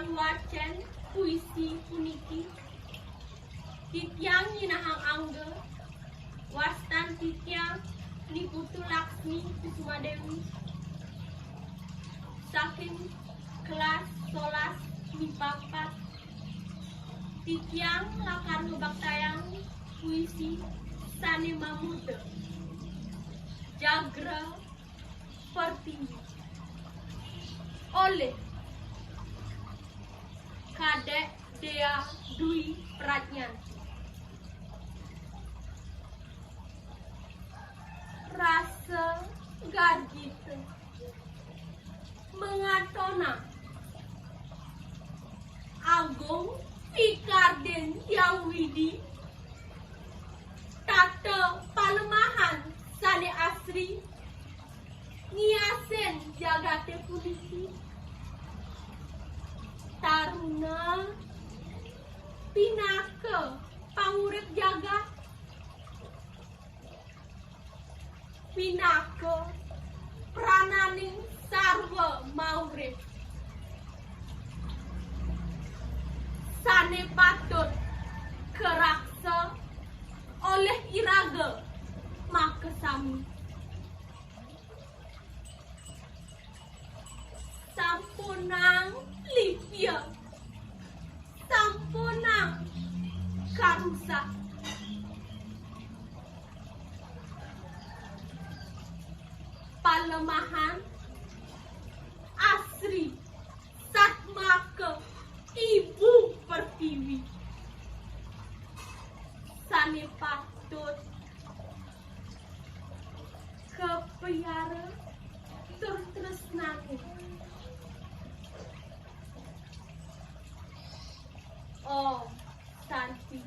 Tiang wacen puisi puniki Titiang nyinahang angge wastan titiang Nikutu Laksmi Kusuma Dewi saking kelas solas MIPA 4 titiang lakar ngebaktayang puisi Sane Mamude Jagra Pertiwi oleh Kadek Dea Dwi Pradnyanti. Rasa gargita mengatona Agung Pikarden Yang Widi Tata Palemahan Sane Asri Ngiasen Jagate Pulisi Taruna Pinaka Pangurip Jagat Pinaka Prananing Sarwa Maurip Sane patut keraksa oleh iraga makesami sampunang Livia sampunang Karusa Palemahan Asri Satmaka Ibu Pertiwi Sane patut kepeyara tertresnake Oh Santi